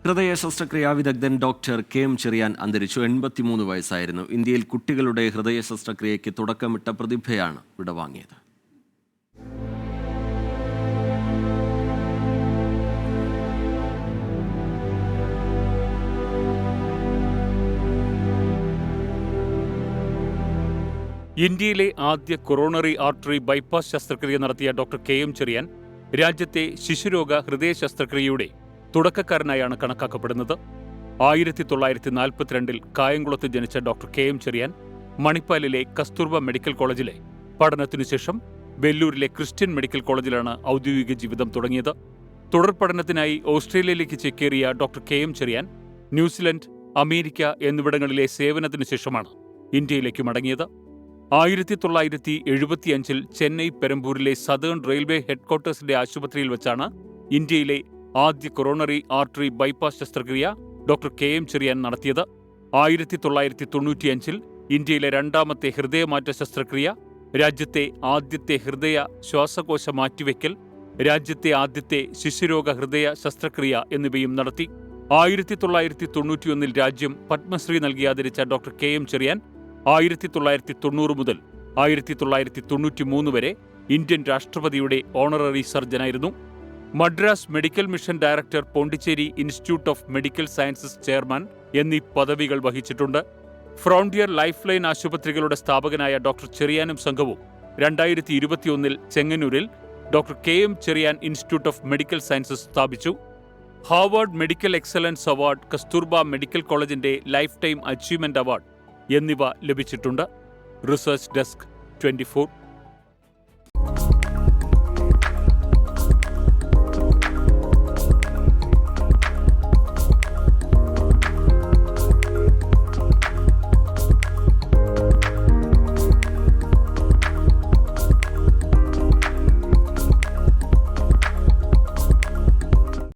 ഹൃദയ ശസ്ത്രക്രിയാ വിദഗ്ധൻ ഡോക്ടർ കെ.എം. ചെറിയാൻ അന്തരിച്ചു. 83 വയസ്സായിരുന്നു. ഇന്ത്യയിൽ കുട്ടികളുടെ ഹൃദയ ശസ്ത്രക്രിയയ്ക്ക് തുടക്കമിട്ട പ്രതിഭയാണ് വിടവാങ്ങിയത്. ഇന്ത്യയിലെ ആദ്യ കൊറോണറി ആർട്ടറി ബൈപ്പാസ് ശസ്ത്രക്രിയ നടത്തിയ ഡോക്ടർ കെ.എം. ചെറിയാൻ രാജ്യത്തെ ശിശുരോഗ ഹൃദയ ശസ്ത്രക്രിയയുടെ തുടക്കക്കാരനായാണ് കണക്കാക്കപ്പെടുന്നത്. 1942 കായംകുളത്ത് ജനിച്ച ഡോക്ടർ കെ.എം. ചെറിയാൻ മണിപ്പാലിലെ കസ്തൂർബ മെഡിക്കൽ കോളേജിലെ പഠനത്തിനുശേഷം വെല്ലൂരിലെ ക്രിസ്ത്യൻ മെഡിക്കൽ കോളേജിലാണ് ഔദ്യോഗിക ജീവിതം തുടങ്ങിയത്. തുടർ പഠനത്തിനായി ഓസ്ട്രേലിയയിലേക്ക് ചേക്കേറിയ doctor K M. Cherian New Zealand, America എന്നിവിടങ്ങളിലെ സേവനത്തിനു ശേഷമാണ് ഇന്ത്യയിലേക്ക് മടങ്ങിയത്. 1975 ചെന്നൈ പെരമ്പൂരിലെ സതേൺ റെയിൽവേ ഹെഡ്ക്വാർട്ടേഴ്സിന്റെ ആശുപത്രിയിൽ വെച്ചാണ് ഇന്ത്യയിലെ ആദ്യ കൊറോണറി ആർട്ടറി ബൈപ്പാസ് ശസ്ത്രക്രിയ ഡോക്ടർ കെ.എം. ചെറിയാൻ നടത്തിയത്. 1995 ഇന്ത്യയിലെ രണ്ടാമത്തെ ഹൃദയമാറ്റ ശസ്ത്രക്രിയ, രാജ്യത്തെ ആദ്യത്തെ ഹൃദയ ശ്വാസകോശ മാറ്റിവെക്കൽ, രാജ്യത്തെ ആദ്യത്തെ ശിശുരോഗ ഹൃദയ ശസ്ത്രക്രിയ എന്നിവയും നടത്തി. 1991 രാജ്യം പത്മശ്രീ നൽകി ആദരിച്ച ഡോക്ടർ കെ.എം. ചെറിയാൻ 1990 മുതൽ 1993 വരെ ഇന്ത്യൻ രാഷ്ട്രപതിയുടെ ഓണററി സർജനായിരുന്നു. Madras medical mission director, Pondicherry institute of medical sciences chairman എന്നീ പദവികൾ വഹിച്ചിട്ടുണ്ട്. ഫ്രോണ്ടിയർ ലൈഫ് ലൈൻ ആശുപത്രികളുടെ സ്ഥാപകനായ ഡോക്ടർ ചെറിയാനും സംഘവും 2021 ചെങ്ങന്നൂരിൽ doctor K M. Cherian institute of medical sciences സ്ഥാപിച്ചു. Harvard medical excellence award, Kasturba medical കോളേജിന്റെ ലൈഫ് ടൈം അച്ചീവ്മെന്റ് അവാർഡ് എന്നിവ ലഭിച്ചിട്ടുണ്ട്. Research desk 24.